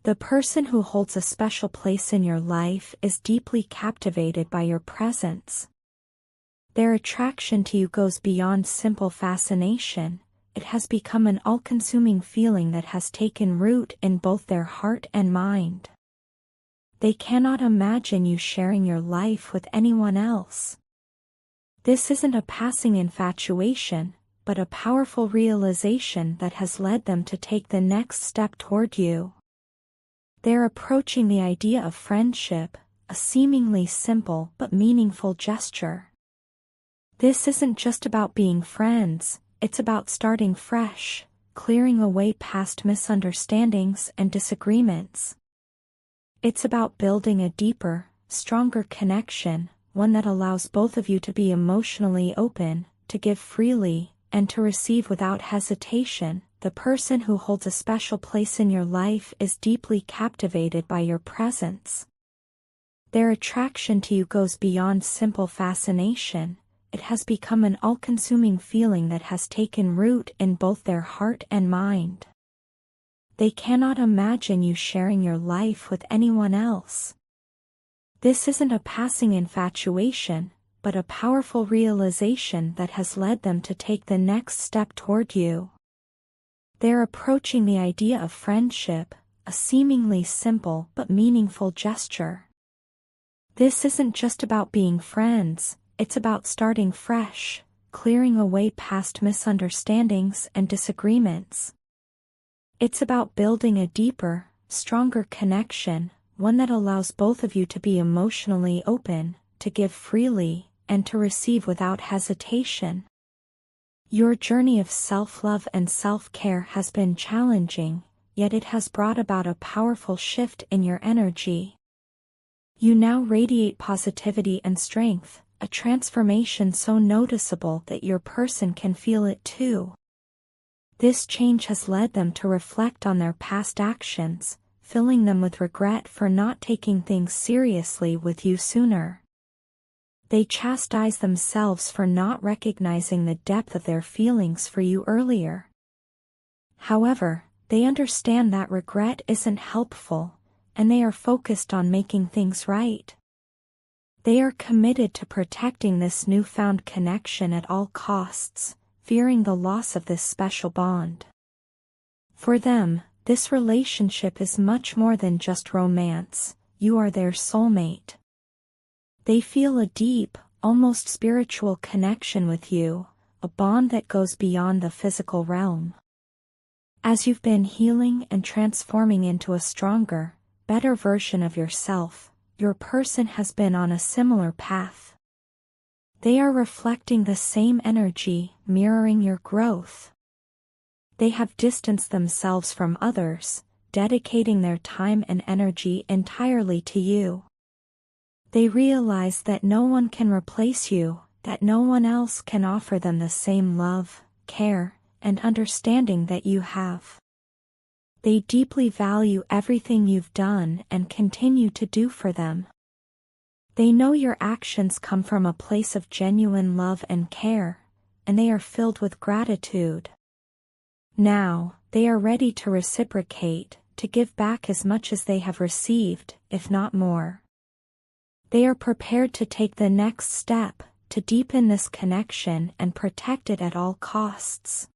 The person who holds a special place in your life is deeply captivated by your presence. Their attraction to you goes beyond simple fascination. It has become an all-consuming feeling that has taken root in both their heart and mind. They cannot imagine you sharing your life with anyone else. This isn't a passing infatuation, but a powerful realization that has led them to take the next step toward you. They're approaching the idea of friendship, a seemingly simple but meaningful gesture. This isn't just about being friends, it's about starting fresh, clearing away past misunderstandings and disagreements. It's about building a deeper, stronger connection, one that allows both of you to be emotionally open, to give freely, and to receive without hesitation. The person who holds a special place in your life is deeply captivated by your presence. Their attraction to you goes beyond simple fascination. It has become an all-consuming feeling that has taken root in both their heart and mind. They cannot imagine you sharing your life with anyone else. This isn't a passing infatuation, but a powerful realization that has led them to take the next step toward you. They're approaching the idea of friendship, a seemingly simple but meaningful gesture. This isn't just about being friends, it's about starting fresh, clearing away past misunderstandings and disagreements. It's about building a deeper, stronger connection, one that allows both of you to be emotionally open, to give freely, and to receive without hesitation. Your journey of self-love and self-care has been challenging, yet it has brought about a powerful shift in your energy. You now radiate positivity and strength, a transformation so noticeable that your person can feel it too. This change has led them to reflect on their past actions, filling them with regret for not taking things seriously with you sooner. They chastise themselves for not recognizing the depth of their feelings for you earlier. However, they understand that regret isn't helpful, and they are focused on making things right. They are committed to protecting this newfound connection at all costs, fearing the loss of this special bond. For them, this relationship is much more than just romance. You are their soulmate. They feel a deep, almost spiritual connection with you, a bond that goes beyond the physical realm. As you've been healing and transforming into a stronger, better version of yourself, your person has been on a similar path. They are reflecting the same energy, mirroring your growth. They have distanced themselves from others, dedicating their time and energy entirely to you. They realize that no one can replace you, that no one else can offer them the same love, care, and understanding that you have. They deeply value everything you've done and continue to do for them. They know your actions come from a place of genuine love and care, and they are filled with gratitude. Now, they are ready to reciprocate, to give back as much as they have received, if not more. They are prepared to take the next step, to deepen this connection and protect it at all costs.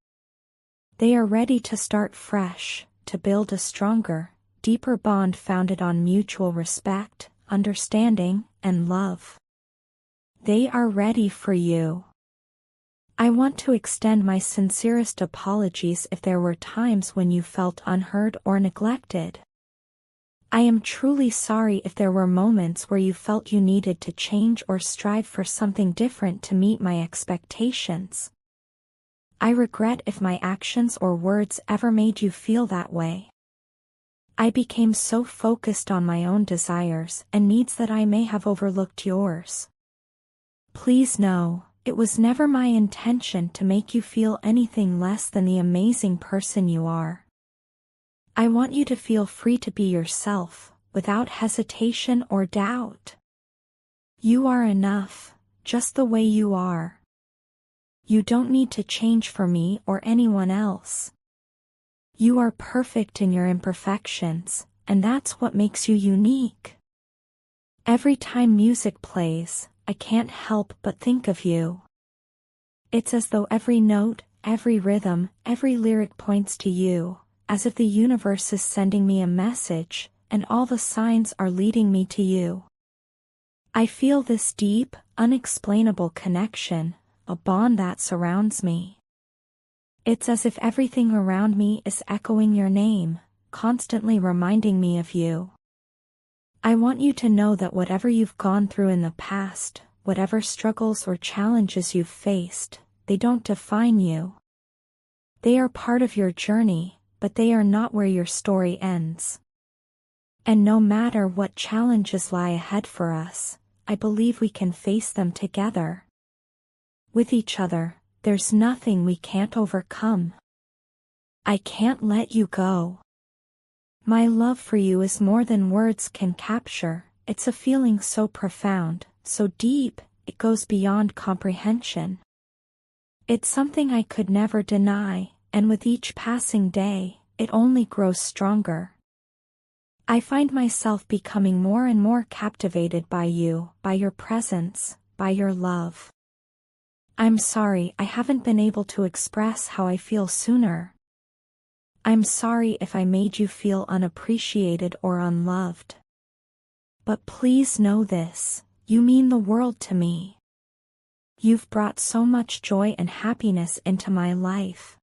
They are ready to start fresh, to build a stronger, deeper bond founded on mutual respect, understanding, and love. They are ready for you. I want to extend my sincerest apologies if there were times when you felt unheard or neglected. I am truly sorry if there were moments where you felt you needed to change or strive for something different to meet my expectations. I regret if my actions or words ever made you feel that way. I became so focused on my own desires and needs that I may have overlooked yours. Please know, it was never my intention to make you feel anything less than the amazing person you are. I want you to feel free to be yourself, without hesitation or doubt. You are enough, just the way you are. You don't need to change for me or anyone else. You are perfect in your imperfections, and that's what makes you unique. Every time music plays, I can't help but think of you. It's as though every note, every rhythm, every lyric points to you, as if the universe is sending me a message, and all the signs are leading me to you. I feel this deep, unexplainable connection, a bond that surrounds me. It's as if everything around me is echoing your name, constantly reminding me of you. I want you to know that whatever you've gone through in the past, whatever struggles or challenges you've faced, they don't define you. They are part of your journey, but they are not where your story ends. And no matter what challenges lie ahead for us, I believe we can face them together. With each other, there's nothing we can't overcome. I can't let you go. My love for you is more than words can capture. It's a feeling so profound, so deep, it goes beyond comprehension. It's something I could never deny, and with each passing day, it only grows stronger. I find myself becoming more and more captivated by you, by your presence, by your love. I'm sorry I haven't been able to express how I feel sooner. I'm sorry if I made you feel unappreciated or unloved. But please know this, you mean the world to me. You've brought so much joy and happiness into my life.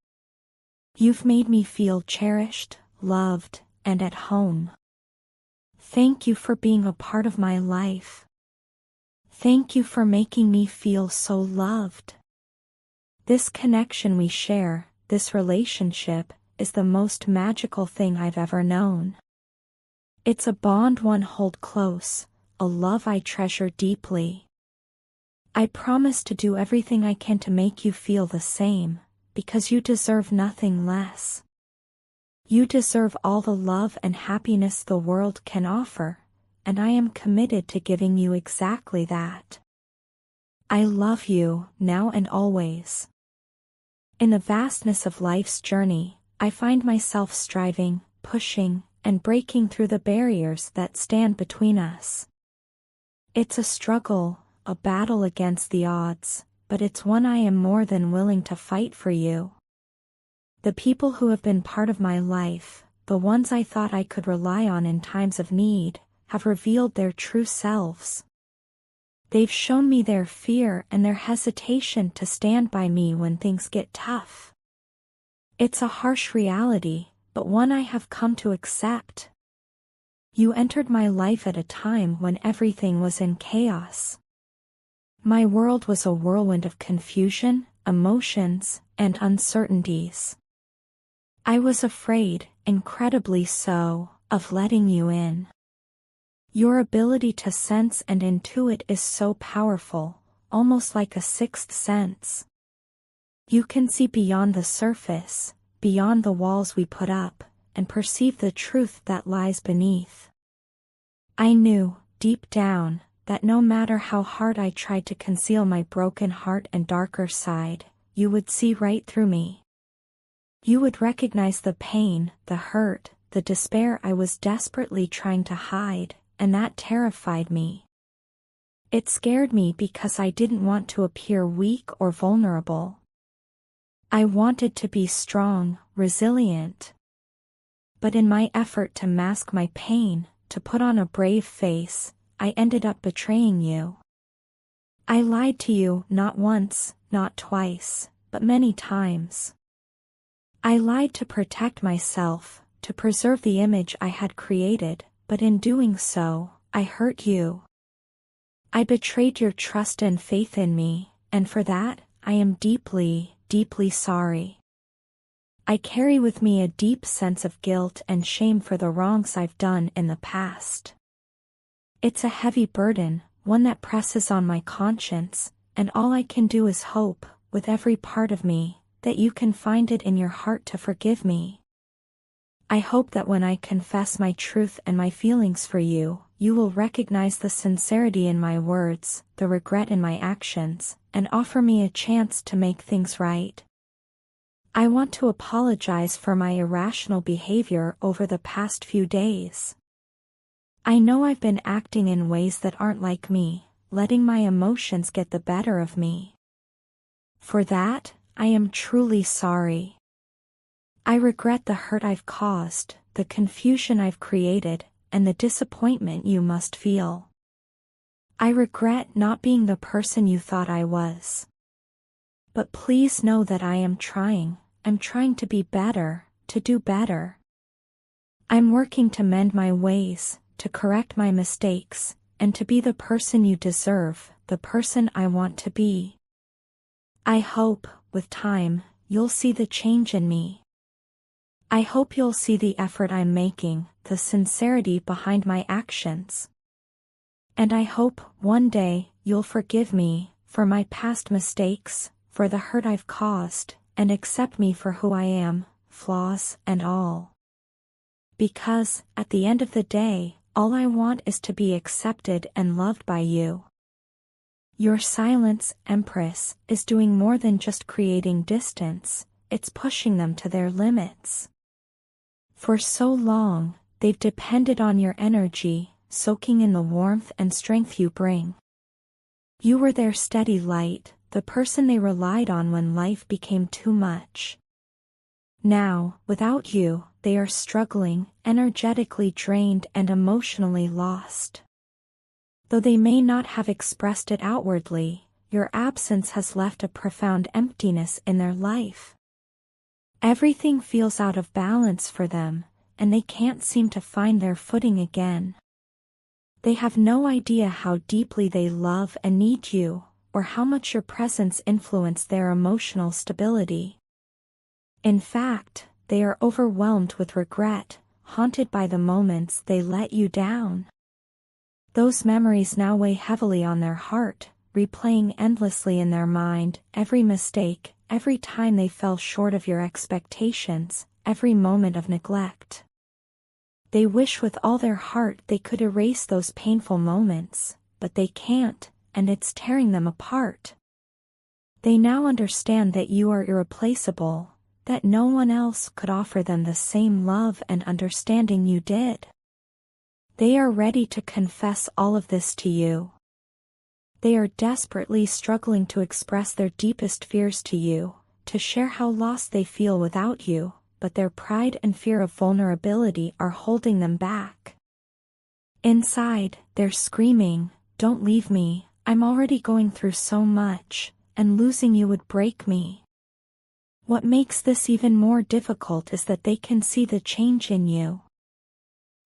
You've made me feel cherished, loved, and at home. Thank you for being a part of my life. Thank you for making me feel so loved. This connection we share, this relationship, is the most magical thing I've ever known. It's a bond one hold close, a love I treasure deeply. I promise to do everything I can to make you feel the same, because you deserve nothing less. You deserve all the love and happiness the world can offer, and I am committed to giving you exactly that. I love you, now and always. In the vastness of life's journey, I find myself striving, pushing, and breaking through the barriers that stand between us. It's a struggle, a battle against the odds, but it's one I am more than willing to fight for you. The people who have been part of my life, the ones I thought I could rely on in times of need, have revealed their true selves. They've shown me their fear and their hesitation to stand by me when things get tough. It's a harsh reality, but one I have come to accept. You entered my life at a time when everything was in chaos. My world was a whirlwind of confusion, emotions, and uncertainties. I was afraid, incredibly so, of letting you in. Your ability to sense and intuit is so powerful, almost like a sixth sense. You can see beyond the surface, beyond the walls we put up, and perceive the truth that lies beneath. I knew, deep down, that no matter how hard I tried to conceal my broken heart and darker side, you would see right through me. You would recognize the pain, the hurt, the despair I was desperately trying to hide, and that terrified me. It scared me because I didn't want to appear weak or vulnerable. I wanted to be strong, resilient. But in my effort to mask my pain, to put on a brave face, I ended up betraying you. I lied to you not once, not twice, but many times. I lied to protect myself, to preserve the image I had created, but in doing so, I hurt you. I betrayed your trust and faith in me, and for that, I am deeply, deeply sorry. I carry with me a deep sense of guilt and shame for the wrongs I've done in the past. It's a heavy burden, one that presses on my conscience, and all I can do is hope, with every part of me, that you can find it in your heart to forgive me. I hope that when I confess my truth and my feelings for you, you will recognize the sincerity in my words, the regret in my actions, and offer me a chance to make things right. I want to apologize for my irrational behavior over the past few days. I know I've been acting in ways that aren't like me, letting my emotions get the better of me. For that, I am truly sorry. I regret the hurt I've caused, the confusion I've created, and the disappointment you must feel. I regret not being the person you thought I was. But please know that I'm trying to be better, to do better. I'm working to mend my ways, to correct my mistakes, and to be the person you deserve, the person I want to be. I hope, with time, you'll see the change in me. I hope you'll see the effort I'm making, the sincerity behind my actions. And I hope, one day, you'll forgive me, for my past mistakes, for the hurt I've caused, and accept me for who I am, flaws and all. Because, at the end of the day, all I want is to be accepted and loved by you. Your silence, Empress, is doing more than just creating distance, it's pushing them to their limits. For so long, they've depended on your energy, soaking in the warmth and strength you bring. You were their steady light, the person they relied on when life became too much. Now, without you, they are struggling, energetically drained and emotionally lost. Though they may not have expressed it outwardly, your absence has left a profound emptiness in their life. Everything feels out of balance for them, and they can't seem to find their footing again. They have no idea how deeply they love and need you, or how much your presence influenced their emotional stability. In fact, they are overwhelmed with regret, haunted by the moments they let you down. Those memories now weigh heavily on their heart, replaying endlessly in their mind, every mistake, every time they fell short of your expectations, every moment of neglect. They wish with all their heart they could erase those painful moments, but they can't, and it's tearing them apart. They now understand that you are irreplaceable, that no one else could offer them the same love and understanding you did. They are ready to confess all of this to you. They are desperately struggling to express their deepest fears to you, to share how lost they feel without you, but their pride and fear of vulnerability are holding them back. Inside, they're screaming, "Don't leave me, I'm already going through so much, and losing you would break me." What makes this even more difficult is that they can see the change in you.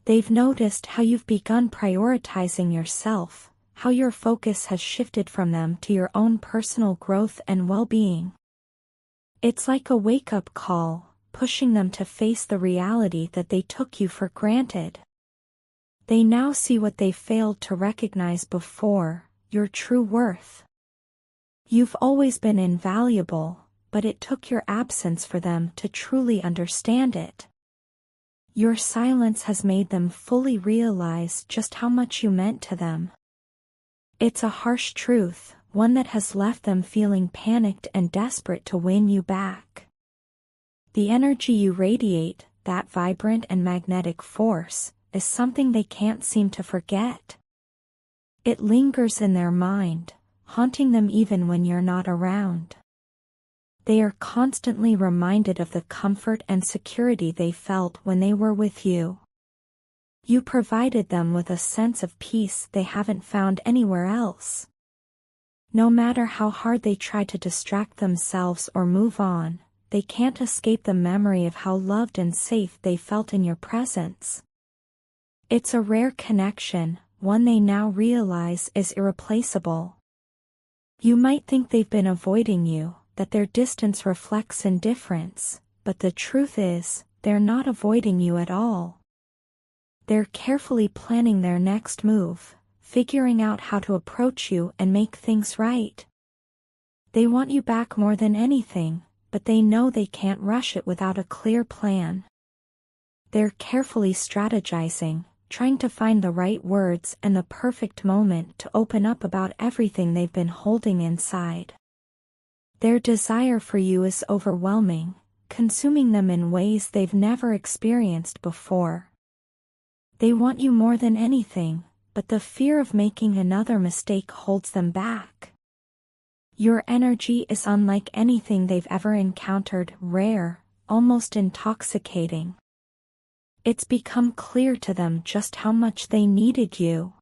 They've noticed how you've begun prioritizing yourself, how your focus has shifted from them to your own personal growth and well-being. It's like a wake-up call, pushing them to face the reality that they took you for granted. They now see what they failed to recognize before, your true worth. You've always been invaluable, but it took your absence for them to truly understand it. Your silence has made them fully realize just how much you meant to them. It's a harsh truth, one that has left them feeling panicked and desperate to win you back. The energy you radiate, that vibrant and magnetic force, is something they can't seem to forget. It lingers in their mind, haunting them even when you're not around. They are constantly reminded of the comfort and security they felt when they were with you. You provided them with a sense of peace they haven't found anywhere else. No matter how hard they try to distract themselves or move on, they can't escape the memory of how loved and safe they felt in your presence. It's a rare connection, one they now realize is irreplaceable. You might think they've been avoiding you, that their distance reflects indifference, but the truth is, they're not avoiding you at all. They're carefully planning their next move, figuring out how to approach you and make things right. They want you back more than anything, but they know they can't rush it without a clear plan. They're carefully strategizing, trying to find the right words and the perfect moment to open up about everything they've been holding inside. Their desire for you is overwhelming, consuming them in ways they've never experienced before. They want you more than anything, but the fear of making another mistake holds them back. Your energy is unlike anything they've ever encountered, rare, almost intoxicating. It's become clear to them just how much they needed you.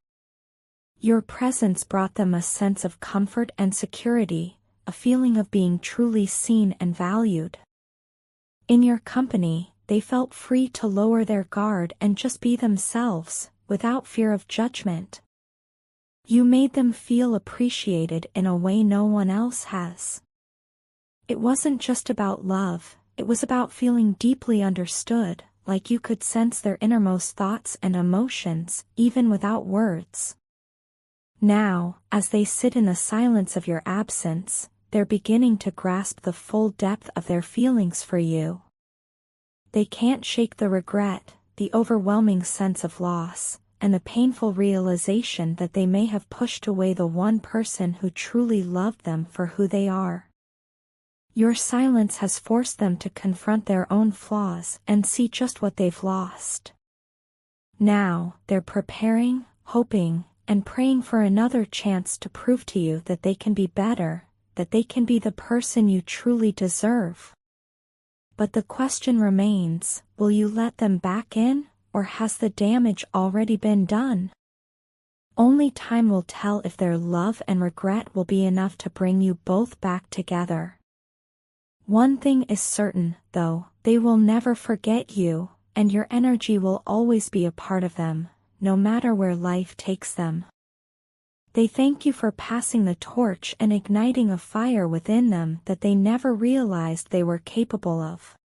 Your presence brought them a sense of comfort and security, a feeling of being truly seen and valued. In your company, they felt free to lower their guard and just be themselves, without fear of judgment. You made them feel appreciated in a way no one else has. It wasn't just about love, it was about feeling deeply understood, like you could sense their innermost thoughts and emotions, even without words. Now, as they sit in the silence of your absence, they're beginning to grasp the full depth of their feelings for you. They can't shake the regret, the overwhelming sense of loss, and the painful realization that they may have pushed away the one person who truly loved them for who they are. Your silence has forced them to confront their own flaws and see just what they've lost. Now, they're preparing, hoping, and praying for another chance to prove to you that they can be better, that they can be the person you truly deserve. But the question remains, will you let them back in, or has the damage already been done? Only time will tell if their love and regret will be enough to bring you both back together. One thing is certain, though, they will never forget you, and your energy will always be a part of them, no matter where life takes them. They thank you for passing the torch and igniting a fire within them that they never realized they were capable of.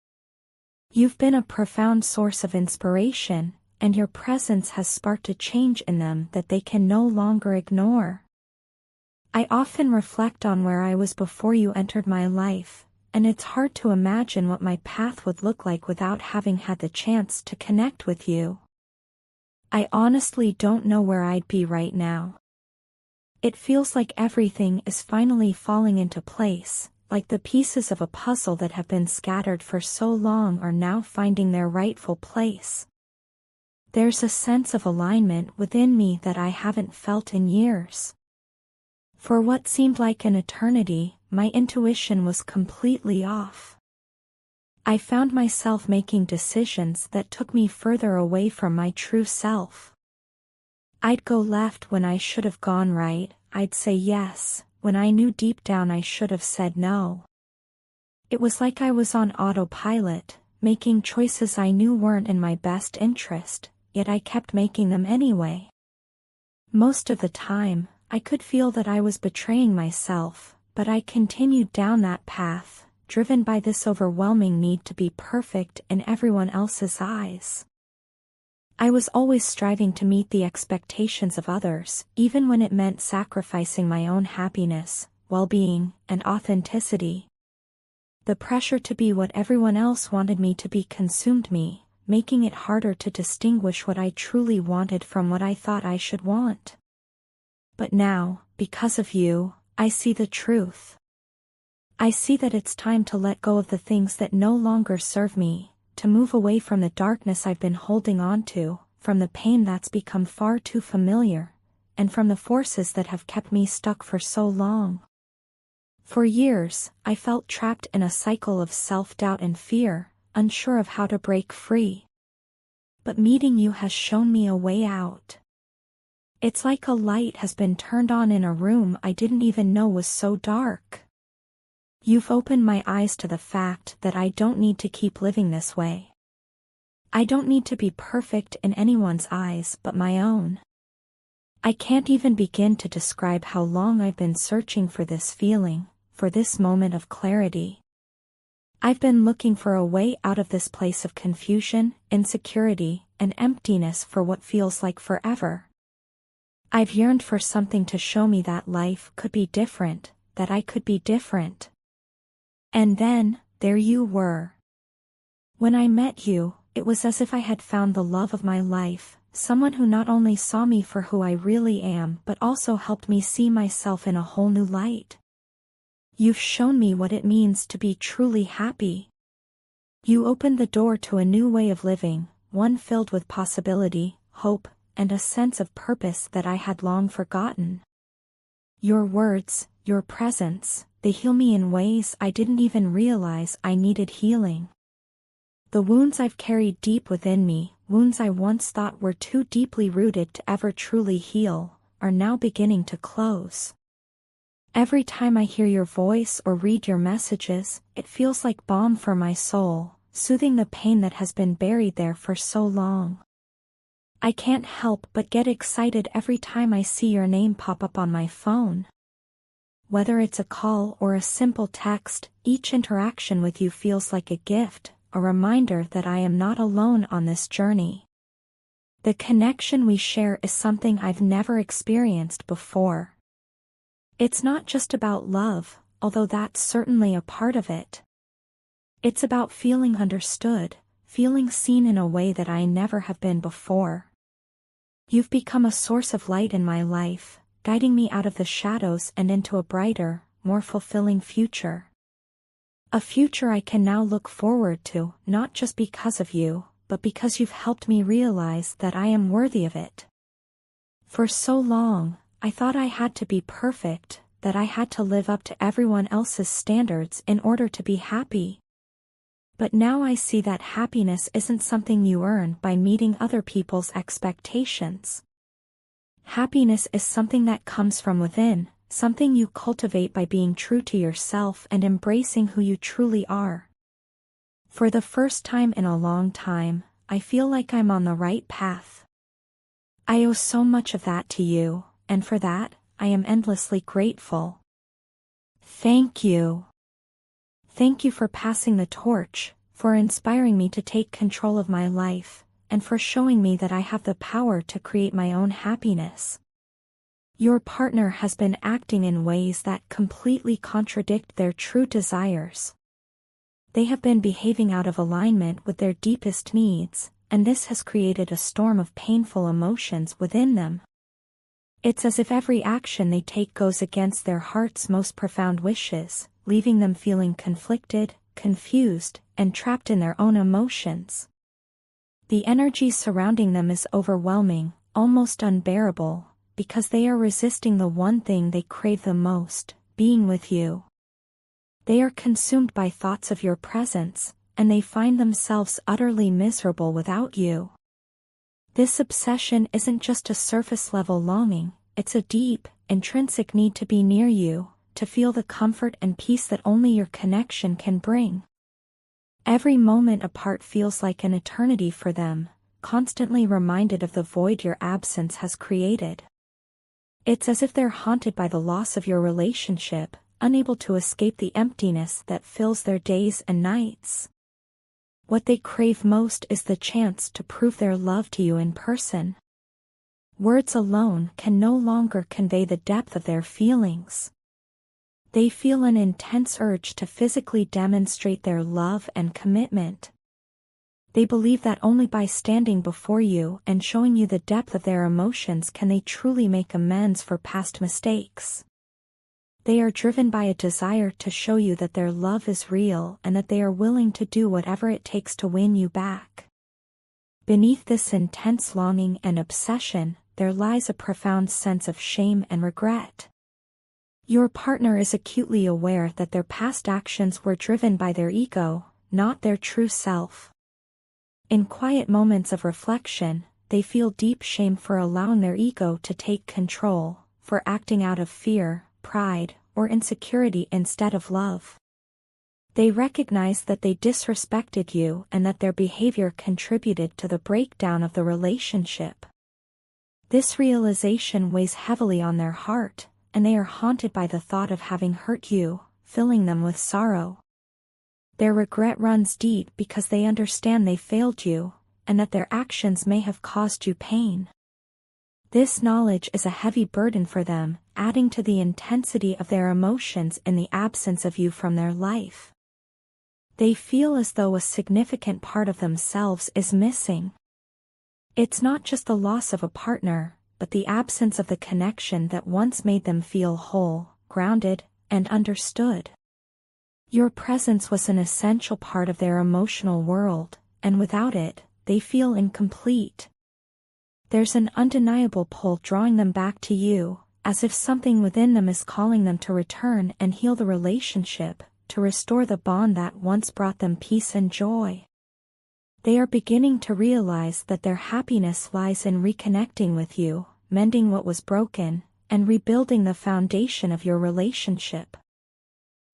You've been a profound source of inspiration, and your presence has sparked a change in them that they can no longer ignore. I often reflect on where I was before you entered my life, and it's hard to imagine what my path would look like without having had the chance to connect with you. I honestly don't know where I'd be right now. It feels like everything is finally falling into place, like the pieces of a puzzle that have been scattered for so long are now finding their rightful place. There's a sense of alignment within me that I haven't felt in years. For what seemed like an eternity, my intuition was completely off. I found myself making decisions that took me further away from my true self. I'd go left when I should have gone right, I'd say yes, when I knew deep down I should have said no. It was like I was on autopilot, making choices I knew weren't in my best interest, yet I kept making them anyway. Most of the time, I could feel that I was betraying myself, but I continued down that path, driven by this overwhelming need to be perfect in everyone else's eyes. I was always striving to meet the expectations of others, even when it meant sacrificing my own happiness, well-being, and authenticity. The pressure to be what everyone else wanted me to be consumed me, making it harder to distinguish what I truly wanted from what I thought I should want. But now, because of you, I see the truth. I see that it's time to let go of the things that no longer serve me, to move away from the darkness I've been holding on to, from the pain that's become far too familiar, and from the forces that have kept me stuck for so long. For years, I felt trapped in a cycle of self-doubt and fear, unsure of how to break free. But meeting you has shown me a way out. It's like a light has been turned on in a room I didn't even know was so dark. You've opened my eyes to the fact that I don't need to keep living this way. I don't need to be perfect in anyone's eyes but my own. I can't even begin to describe how long I've been searching for this feeling, for this moment of clarity. I've been looking for a way out of this place of confusion, insecurity, and emptiness for what feels like forever. I've yearned for something to show me that life could be different, that I could be different. And then, there you were. When I met you, it was as if I had found the love of my life, someone who not only saw me for who I really am but also helped me see myself in a whole new light. You've shown me what it means to be truly happy. You opened the door to a new way of living, one filled with possibility, hope, and a sense of purpose that I had long forgotten. Your words, your presence, they heal me in ways I didn't even realize I needed healing. The wounds I've carried deep within me, wounds I once thought were too deeply rooted to ever truly heal, are now beginning to close. Every time I hear your voice or read your messages, it feels like balm for my soul, soothing the pain that has been buried there for so long. I can't help but get excited every time I see your name pop up on my phone. Whether it's a call or a simple text, each interaction with you feels like a gift, a reminder that I am not alone on this journey. The connection we share is something I've never experienced before. It's not just about love, although that's certainly a part of it. It's about feeling understood, feeling seen in a way that I never have been before. You've become a source of light in my life, guiding me out of the shadows and into a brighter, more fulfilling future. A future I can now look forward to, not just because of you, but because you've helped me realize that I am worthy of it. For so long, I thought I had to be perfect, that I had to live up to everyone else's standards in order to be happy. But now I see that happiness isn't something you earn by meeting other people's expectations. Happiness is something that comes from within, something you cultivate by being true to yourself and embracing who you truly are. For the first time in a long time, I feel like I'm on the right path. I owe so much of that to you, and for that, I am endlessly grateful. Thank you. Thank you for passing the torch, for inspiring me to take control of my life, and for showing me that I have the power to create my own happiness. Your partner has been acting in ways that completely contradict their true desires. They have been behaving out of alignment with their deepest needs, and this has created a storm of painful emotions within them. It's as if every action they take goes against their heart's most profound wishes, leaving them feeling conflicted, confused, and trapped in their own emotions. The energy surrounding them is overwhelming, almost unbearable, because they are resisting the one thing they crave the most, being with you. They are consumed by thoughts of your presence, and they find themselves utterly miserable without you. This obsession isn't just a surface-level longing, it's a deep, intrinsic need to be near you, to feel the comfort and peace that only your connection can bring. Every moment apart feels like an eternity for them, constantly reminded of the void your absence has created. It's as if they're haunted by the loss of your relationship, unable to escape the emptiness that fills their days and nights. What they crave most is the chance to prove their love to you in person. Words alone can no longer convey the depth of their feelings. They feel an intense urge to physically demonstrate their love and commitment. They believe that only by standing before you and showing you the depth of their emotions can they truly make amends for past mistakes. They are driven by a desire to show you that their love is real and that they are willing to do whatever it takes to win you back. Beneath this intense longing and obsession, there lies a profound sense of shame and regret. Your partner is acutely aware that their past actions were driven by their ego, not their true self. In quiet moments of reflection, they feel deep shame for allowing their ego to take control, for acting out of fear, pride, or insecurity instead of love. They recognize that they disrespected you and that their behavior contributed to the breakdown of the relationship. This realization weighs heavily on their heart, and they are haunted by the thought of having hurt you, filling them with sorrow. Their regret runs deep because they understand they failed you, and that their actions may have caused you pain. This knowledge is a heavy burden for them, adding to the intensity of their emotions in the absence of you from their life. They feel as though a significant part of themselves is missing. It's not just the loss of a partner, but the absence of the connection that once made them feel whole, grounded, and understood. Your presence was an essential part of their emotional world, and without it, they feel incomplete. There's an undeniable pull drawing them back to you, as if something within them is calling them to return and heal the relationship, to restore the bond that once brought them peace and joy. They are beginning to realize that their happiness lies in reconnecting with you, mending what was broken, and rebuilding the foundation of your relationship.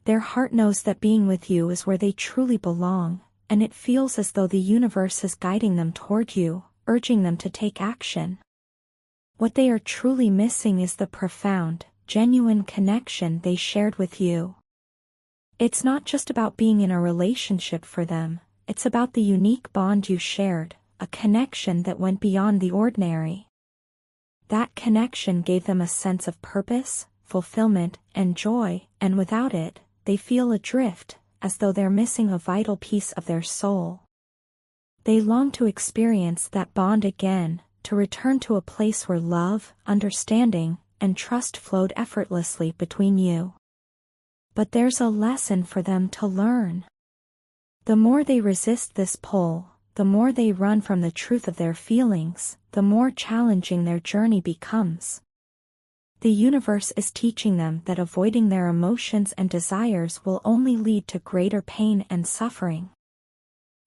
Their heart knows that being with you is where they truly belong, and it feels as though the universe is guiding them toward you, urging them to take action. What they are truly missing is the profound, genuine connection they shared with you. It's not just about being in a relationship for them, it's about the unique bond you shared, a connection that went beyond the ordinary. That connection gave them a sense of purpose, fulfillment, and joy, and without it, they feel adrift, as though they're missing a vital piece of their soul. They long to experience that bond again, to return to a place where love, understanding, and trust flowed effortlessly between you. But there's a lesson for them to learn. The more they resist this pull, the more they run from the truth of their feelings, the more challenging their journey becomes. The universe is teaching them that avoiding their emotions and desires will only lead to greater pain and suffering.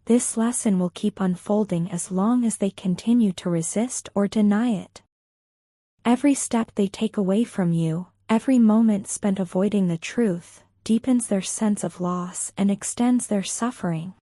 This lesson will keep unfolding as long as they continue to resist or deny it. Every step they take away from you, every moment spent avoiding the truth, deepens their sense of loss and extends their suffering.